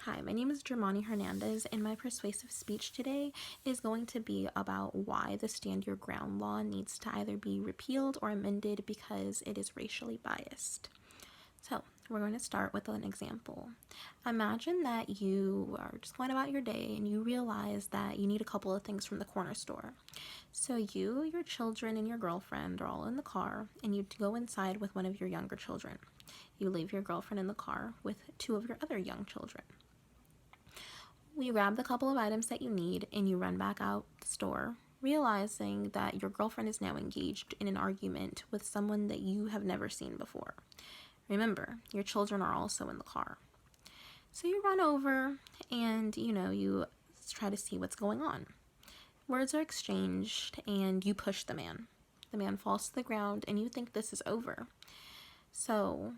Hi, my name is Germani Hernandez, and my persuasive speech today is going to be about why the Stand Your Ground law needs to either be repealed or amended because it is racially biased. So, we're going to start with an example. Imagine that you are just going about your day and you realize that you need a couple of things from the corner store. So, you, your children, and your girlfriend are all in the car, and you go inside with one of your younger children. You leave your girlfriend in the car with two of your other young children. You grab the couple of items that you need and you run back out the store, realizing that your girlfriend is now engaged in an argument with someone that you have never seen before. Remember, your children are also in the car. So you run over and, you try to see what's going on. Words are exchanged and you push the man. The man falls to the ground and you think this is over. So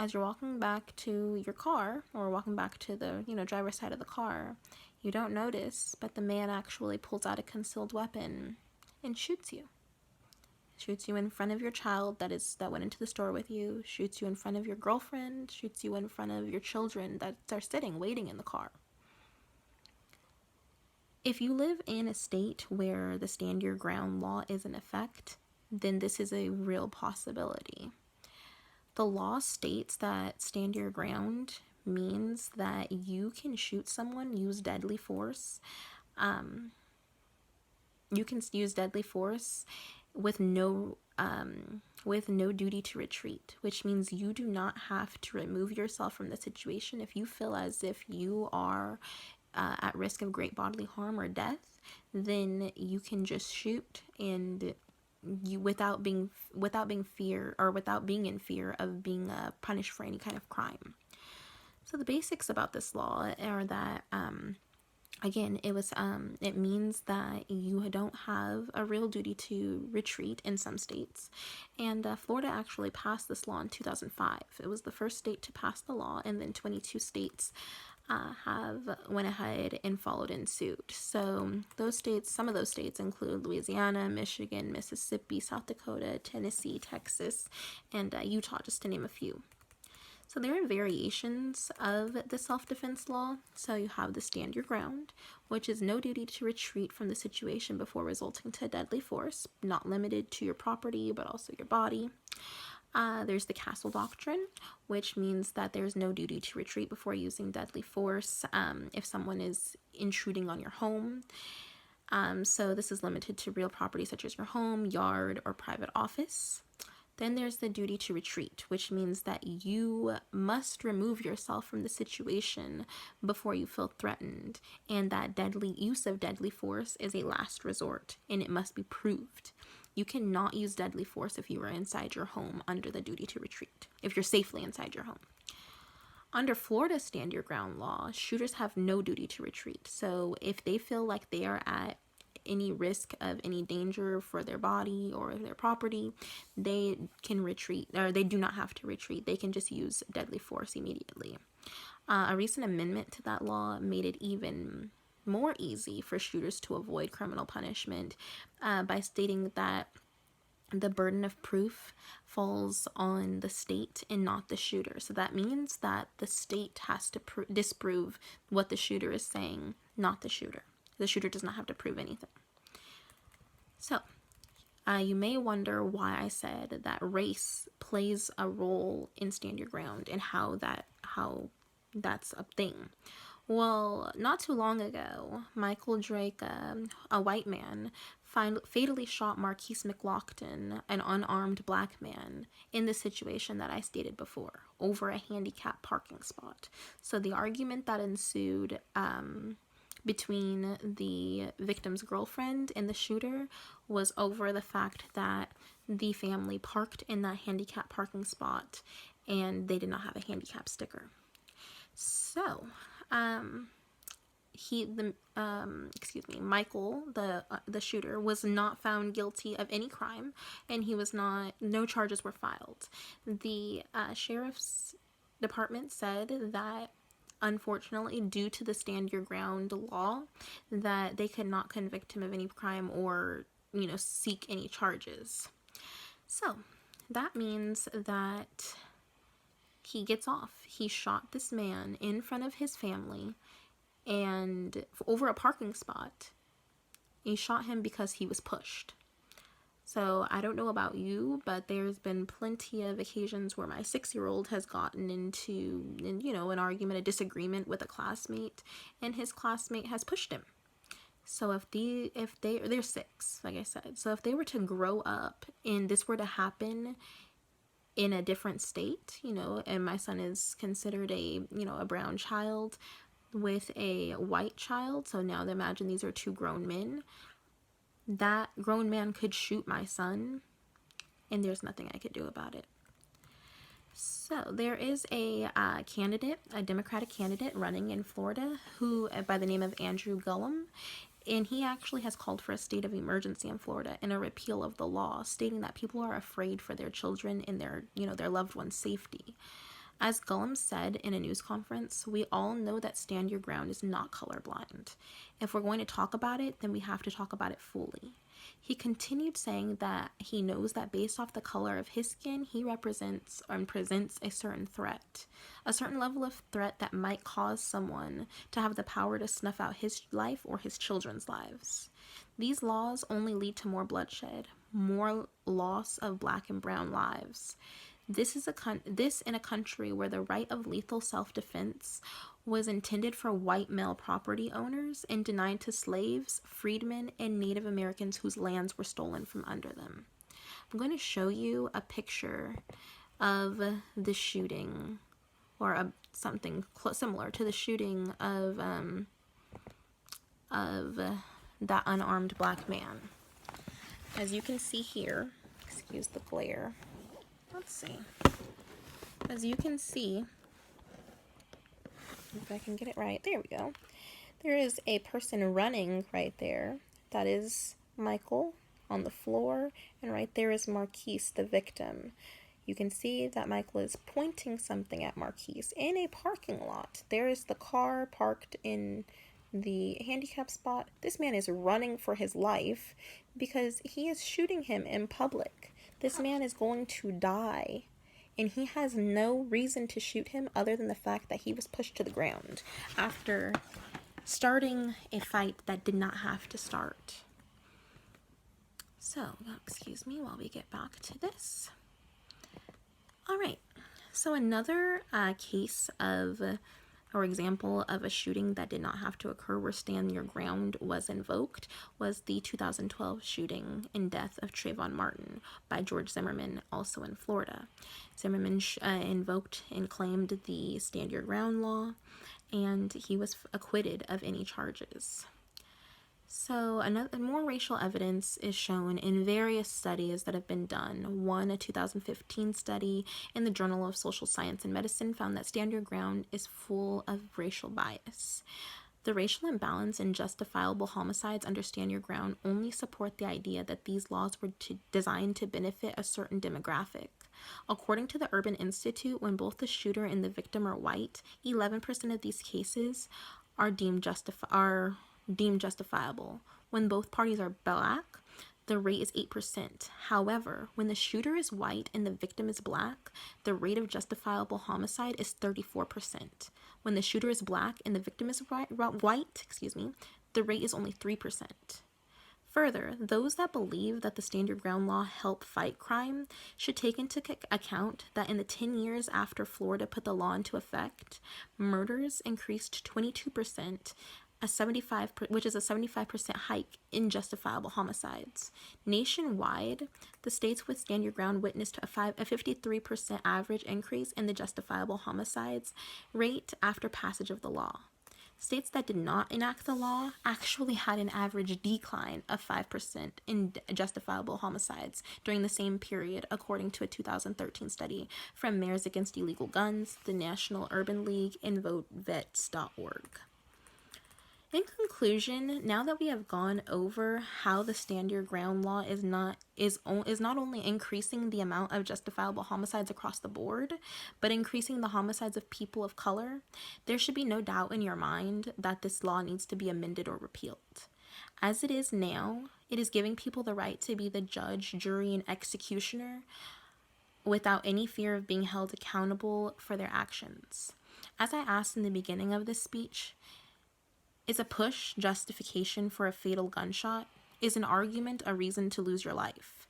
as you're walking back to your car or walking back to the, driver's side of the car, you don't notice, but the man actually pulls out a concealed weapon and shoots you. Shoots you in front of your child that went into the store with you, shoots you in front of your girlfriend, shoots you in front of your children that are sitting, waiting in the car. If you live in a state where the Stand Your Ground law is in effect, then this is a real possibility. The law states that stand your ground means that you can shoot someone, use deadly force. You can use deadly force with no duty to retreat, which means you do not have to remove yourself from the situation if you feel as if you are at risk of great bodily harm or death. Then you can just shoot and you without being in fear of being punished for any kind of crime. So the basics about this law are that again, it means that you don't have a real duty to retreat in some states, and Florida actually passed this law in 2005. It was the first state to pass the law, and then 22 states have went ahead and followed in suit. So some of those states include Louisiana, Michigan, Mississippi, South Dakota, Tennessee, Texas, and Utah, just to name a few. So there are variations of the self-defense law. So you have the stand your ground, which is no duty to retreat from the situation before resulting to deadly force, not limited to your property, but also your body. There's the castle doctrine, which means that there's no duty to retreat before using deadly force if someone is intruding on your home. So this is limited to real property such as your home, yard, or private office. Then there's the duty to retreat, which means that you must remove yourself from the situation before you feel threatened, and that use of deadly force is a last resort, and it must be proved. You cannot use deadly force if you are inside your home under the duty to retreat, if you're safely inside your home. Under Florida's Stand Your Ground law, shooters have no duty to retreat. So if they feel like they are at any risk of any danger for their body or their property, they can retreat, or they do not have to retreat. They can just use deadly force immediately. A recent amendment to that law made it even more easy for shooters to avoid criminal punishment by stating that the burden of proof falls on the state and not the shooter. So that means that the state has to disprove what the shooter is saying, not the shooter. The shooter does not have to prove anything. So you may wonder why I said that race plays a role in Stand Your Ground and how that's a thing. Well, not too long ago, Michael Drake, a white man, fatally shot Marquise McLaughlin, an unarmed black man, in the situation that I stated before, over a handicapped parking spot. So the argument that ensued between the victim's girlfriend and the shooter was over the fact that the family parked in that handicapped parking spot and they did not have a handicap sticker. So, Michael, the shooter, was not found guilty of any crime, and no charges were filed. The sheriff's department said that, unfortunately, due to the Stand Your Ground law, that they could not convict him of any crime or, seek any charges. So, that means that he gets off. He shot this man in front of his family and over a parking spot. He shot him because he was pushed. So I don't know about you, but there's been plenty of occasions where my 6-year-old has gotten into, an argument, a disagreement with a classmate, and his classmate has pushed him. So they're 6, like I said. So if they were to grow up and this were to happen in a different state, and my son is considered a brown child with a white child. So now imagine these are 2 grown men. That grown man could shoot my son, and there's nothing I could do about it. So there is a Democratic candidate running in Florida who, by the name of Andrew Gillum, and he actually has called for a state of emergency in Florida and a repeal of the law, stating that people are afraid for their children and their loved ones' safety. As Gillum said in a news conference, we all know that Stand Your Ground is not colorblind. If we're going to talk about it, then we have to talk about it fully. He continued saying that he knows that based off the color of his skin, he represents and presents a certain threat, a certain level of threat that might cause someone to have the power to snuff out his life or his children's lives. These laws only lead to more bloodshed, more loss of Black and brown lives. This in a country where the right of lethal self-defense was intended for white male property owners and denied to slaves, freedmen, and Native Americans whose lands were stolen from under them. I'm going to show you a picture of the shooting, or something similar to the shooting of that unarmed Black man. As you can see here, excuse the glare. Let's see. As you can see, if I can get it right, there we go. There is a person running right there. That is Michael on the floor, and right there is Marquise, the victim. You can see that Michael is pointing something at Marquise in a parking lot. There is the car parked in the handicap spot. This man is running for his life because he is shooting him in public. This man is going to die, and he has no reason to shoot him other than the fact that he was pushed to the ground after starting a fight that did not have to start. So, excuse me while we get back to this. All right, so another case of, or example of a shooting that did not have to occur where Stand Your Ground was invoked was the 2012 shooting and death of Trayvon Martin by George Zimmerman, also in Florida. Zimmerman invoked and claimed the Stand Your Ground law, and he was acquitted of any charges. So more racial evidence is shown in various studies that have been done. One, a 2015 study in the Journal of Social Science and Medicine, found that Stand Your Ground is full of racial bias. The racial imbalance in justifiable homicides under Stand Your Ground only support the idea that these laws were designed to benefit a certain demographic. According to the Urban Institute, when both the shooter and the victim are white, 11% of these cases are deemed justifiable. When both parties are Black, the rate is 8%. However, when the shooter is white and the victim is Black, the rate of justifiable homicide is 34%. When the shooter is Black and the victim is white, the rate is only 3%. Further, those that believe that the Stand Your Ground law help fight crime should take into account that in the 10 years after Florida put the law into effect, murders increased 22%, which is a 75% hike in justifiable homicides. Nationwide, the states with Stand Your Ground witnessed a 53% average increase in the justifiable homicides rate after passage of the law. States that did not enact the law actually had an average decline of 5% in justifiable homicides during the same period, according to a 2013 study from Mayors Against Illegal Guns, the National Urban League, and VoteVets.org. In conclusion, now that we have gone over how the Stand Your Ground law is not only increasing the amount of justifiable homicides across the board, but increasing the homicides of people of color, there should be no doubt in your mind that this law needs to be amended or repealed. As it is now, it is giving people the right to be the judge, jury, and executioner without any fear of being held accountable for their actions. As I asked in the beginning of this speech, is a push justification for a fatal gunshot? Is an argument a reason to lose your life?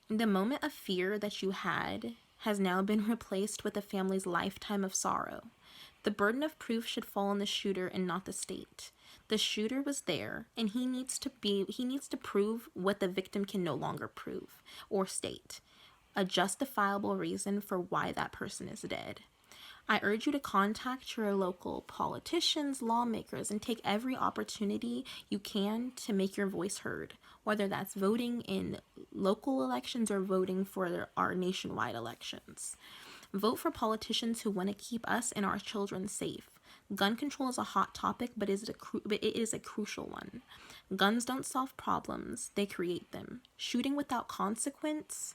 The moment of fear that you had has now been replaced with a family's lifetime of sorrow. The burden of proof should fall on the shooter and not the state. The shooter was there, and he needs to prove what the victim can no longer prove or state, a justifiable reason for why that person is dead. I urge you to contact your local politicians, lawmakers, and take every opportunity you can to make your voice heard, whether that's voting in local elections or voting for our nationwide elections. Vote for politicians who want to keep us and our children safe. Gun control is a hot topic, but it is a crucial one. Guns don't solve problems, they create them. Shooting without consequence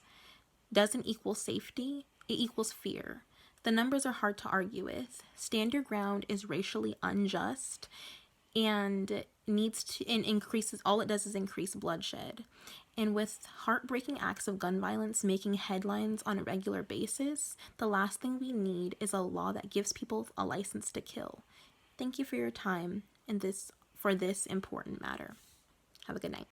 doesn't equal safety, it equals fear. The numbers are hard to argue with. Stand your ground is racially unjust and increases, all it does is increase bloodshed. And with heartbreaking acts of gun violence making headlines on a regular basis, the last thing we need is a law that gives people a license to kill. Thank you for your time for this important matter. Have a good night.